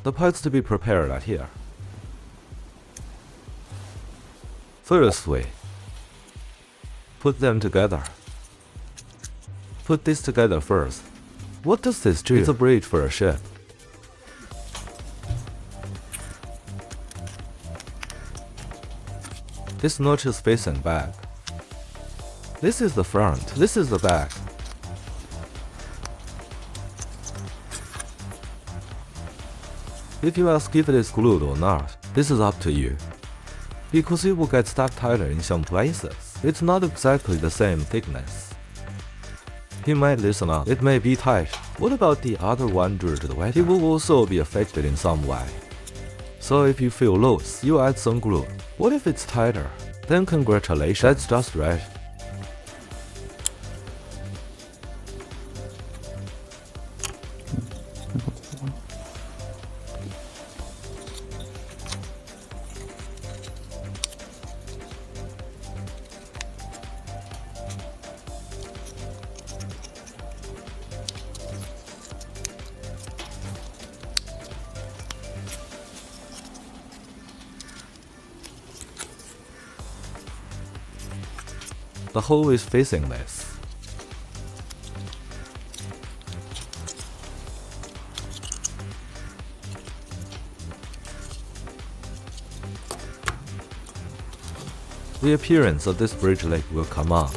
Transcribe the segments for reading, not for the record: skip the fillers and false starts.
the parts to be prepared are here. First way, put them together. Put this together first. What does this do? It's a bridge for a ship. This notch is facing back. This is the front, this is the back. If you ask if it is glued or not, this is up to you. Because it will get stuck tighter in some places. It's not exactly the same thickness. You might listen up, it may be tight. What about the other one due to the weather? It will also be affected in some way. So if you feel loose, you add some glue. What if it's tighter? Then congratulations, that's just right. The hole is facing this. The appearance of this bridge leg will come up.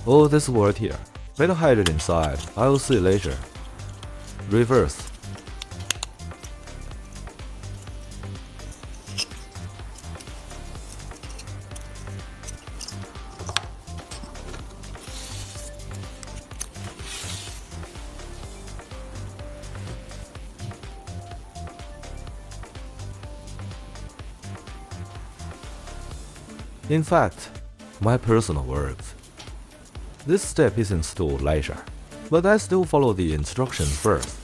Oh, this word here. Better hide it inside. I will see later. Reverse. In fact, my personal words. This step is installed later, but I still follow the instructions first.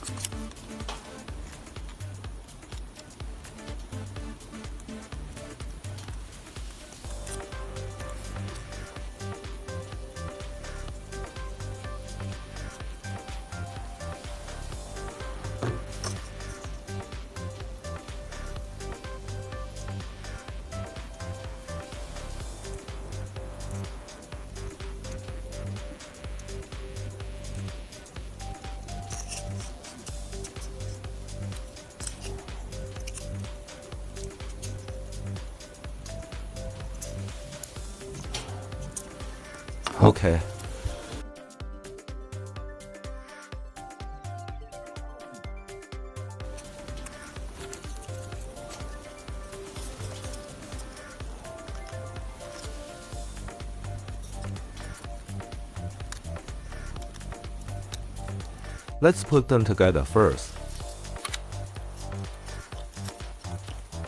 Okay. Let's put them together first.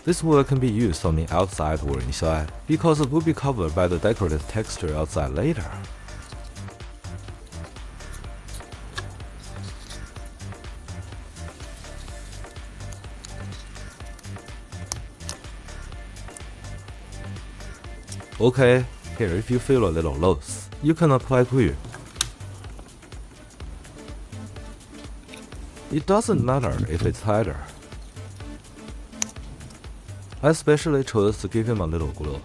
This wood can be used on the outside or inside, because it will be covered by the decorative texture outside later. Okay, here if you feel a little loose, you can apply glue. It doesn't matter if it's tighter. I especially chose to give him a little glue.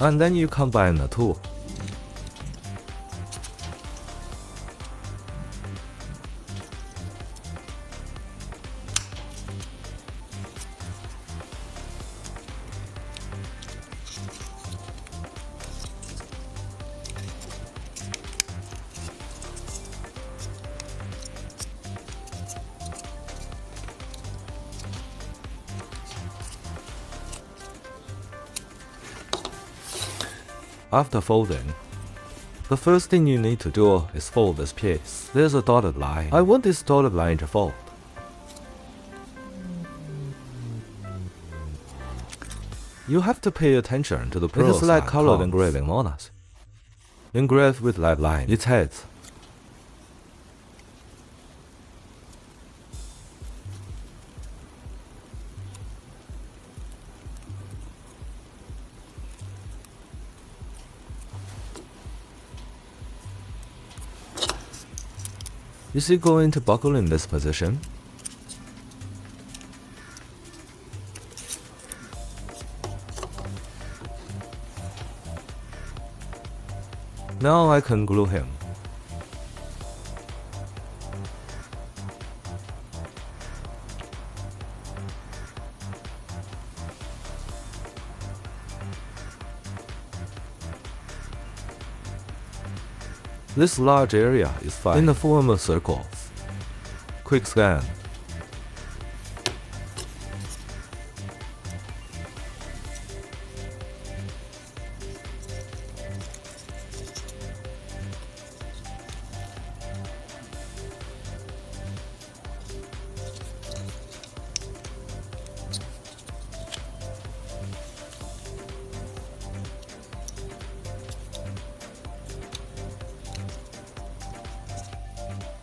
And then you combine the two. After folding, the first thing you need to do is fold this piece. There's a dotted line. I want this dotted line to fold. You have to pay attention to the pros. It is like colored engraving monas. Engraved with light line, its heads. Is he going to buckle in this position? Now I can glue him. This large area is fine in the form of circles. Quick scan.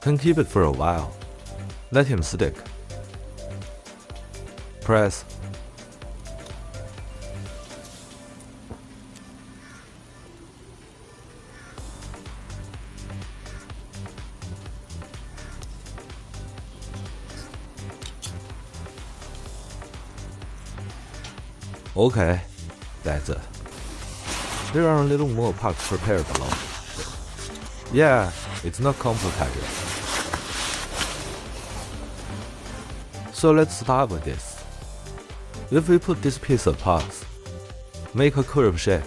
Can keep it for a while. Let him stick. Press. Okay, that's it. There are a little more parts prepared below. Yeah, it's not complicated. So let's start with this. If we put this piece of parts, make a curve shape.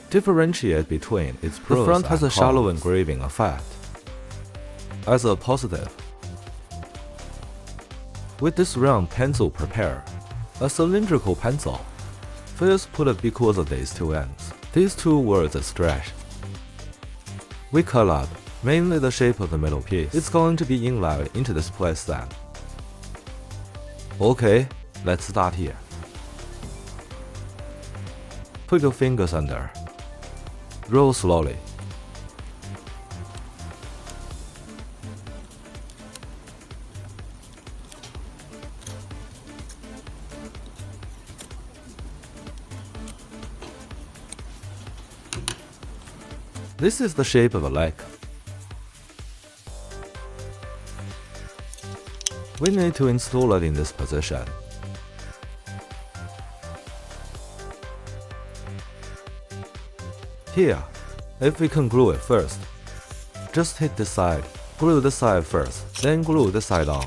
Differentiate between its pros. The front has a shallow engraving effect as a positive. With this round pencil prepare, a cylindrical pencil. First put a because of these two ends. These two words are stretch. We cut up mainly the shape of the middle piece. It's going to be inlaid into this place then. Okay, let's start here. Put your fingers under. Roll slowly. This is the shape of a leg. We need to install it in this position. Here, if we can glue it first, just hit this side, glue this side first, then glue this side on.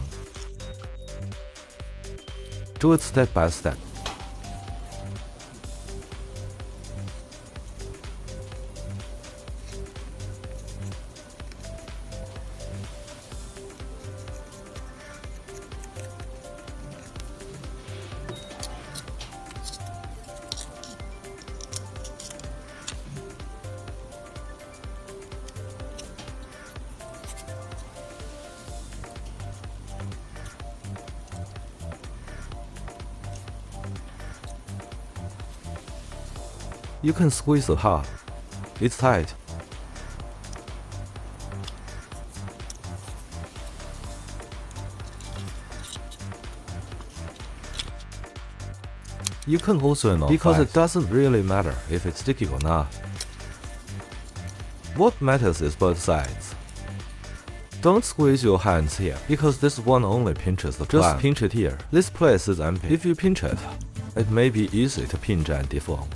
Do it step by step. You can squeeze it hard. It's tight. You can also not because it doesn't really matter if it's sticky or not. What matters is both sides. Don't squeeze your hands here because this one only pinches the plant. Just pinch it here. This place is empty. If you pinch it, it may be easy to pinch and deform.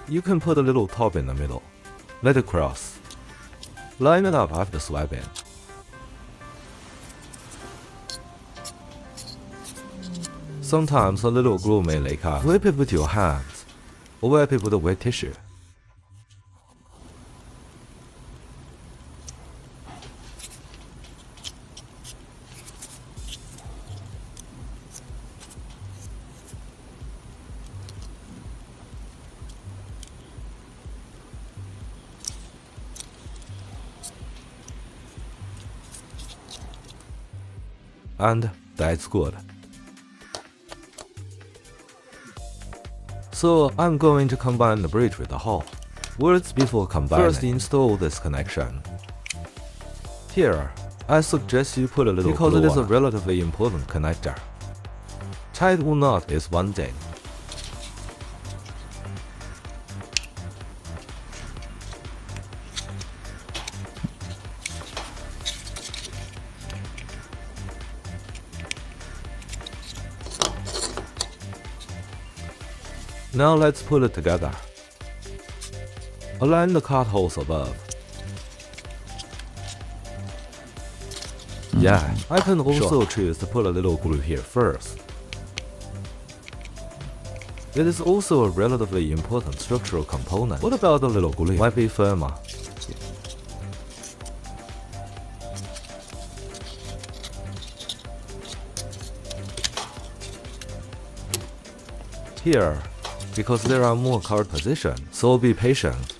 You can put a little top in the middle. Let it cross. Line it up after swiping. Sometimes a little glue may leak out. Wipe it with your hands, or wipe it with a wet tissue. And that's good. So I'm going to combine the bridge with the hole. Words before combining. First install this connection. Here, I suggest you put a little because it is a relatively important connector. Tight or not is one thing. Now let's put it together. Align the cut holes above. Yeah, I can also choose to put a little glue here first. It is also a relatively important structural component. What about the little glue? Might be firmer. Here, because there are more card positions, so be patient.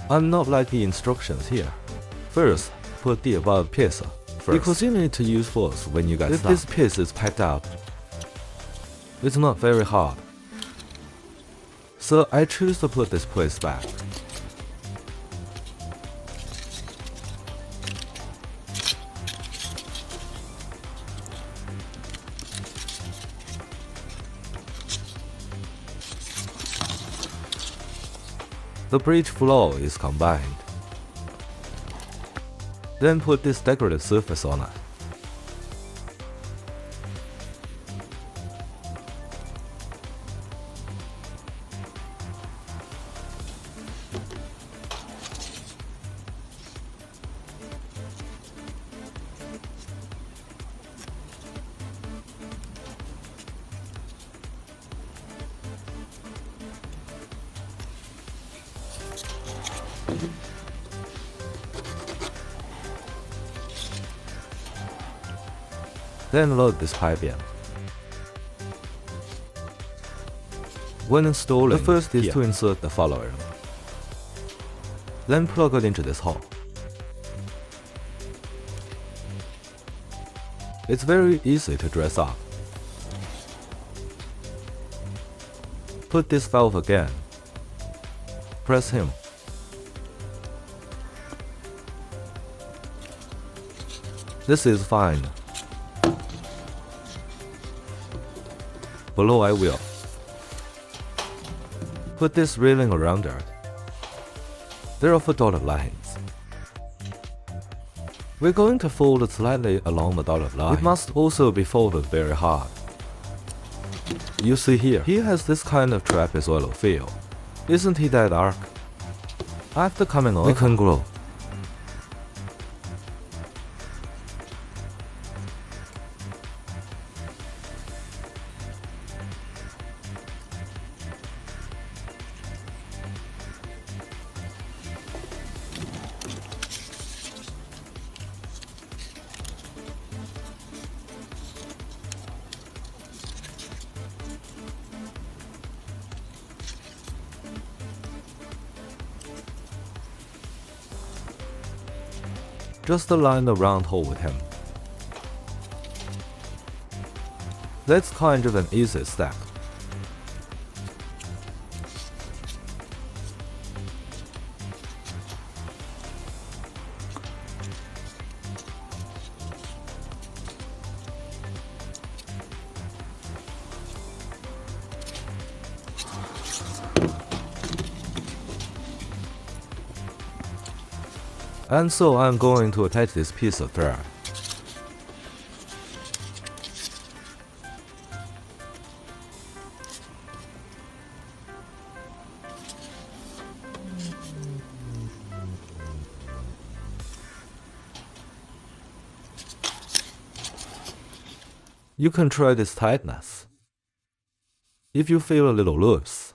I'm not like the instructions here. First, put the above piece first, because you need to use force when you get stuck. If this piece is packed up, it's not very hard. So I choose to put this piece back. The bridge floor is combined. Then put this decorative surface on it. Then load this pipe in. When installing, the first is to insert the following. Then plug it into this hole. It's very easy to dress up. Put this valve again. Press him. This is fine. Below I will. Put this railing around it. There are 4 dotted lines. We're going to fold it slightly along the dotted line. It must also be folded very hard. You see here, he has this kind of trapezoidal feel. Isn't he that dark? After coming off, we can glue. Just align the round hole with him. That's kind of an easy step. And so I'm going to attach this piece of thread. You can try this tightness. If you feel a little loose,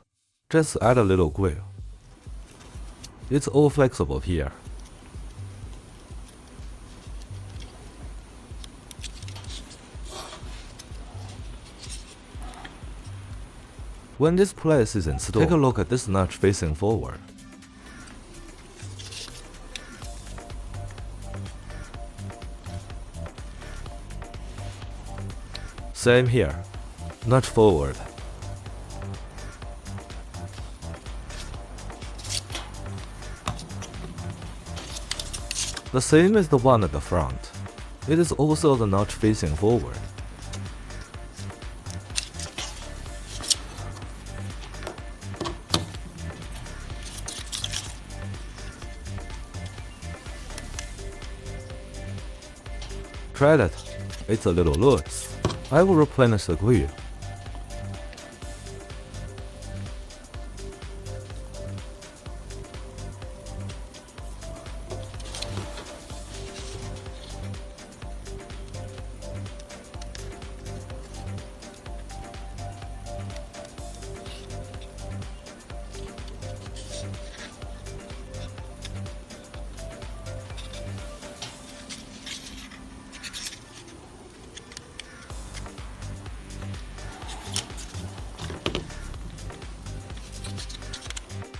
just add a little glue. It's all flexible here. When this place is installed, take a look at this notch facing forward. Same here, notch forward. The same as the one at the front. It is also the notch facing forward. Try that. It's a little loose. I will replenish the glue.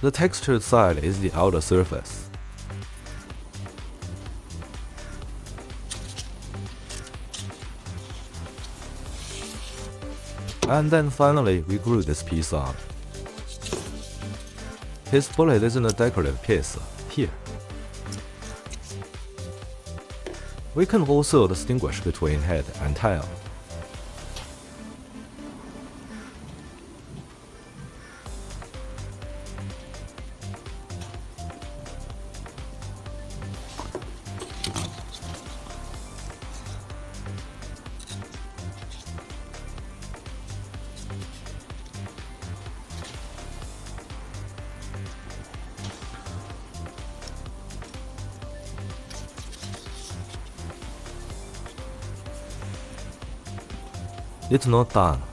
The textured side is the outer surface. And then finally we glue this piece on. His bullet isn't a decorative piece, here. We can also distinguish between head and tail. It's not done.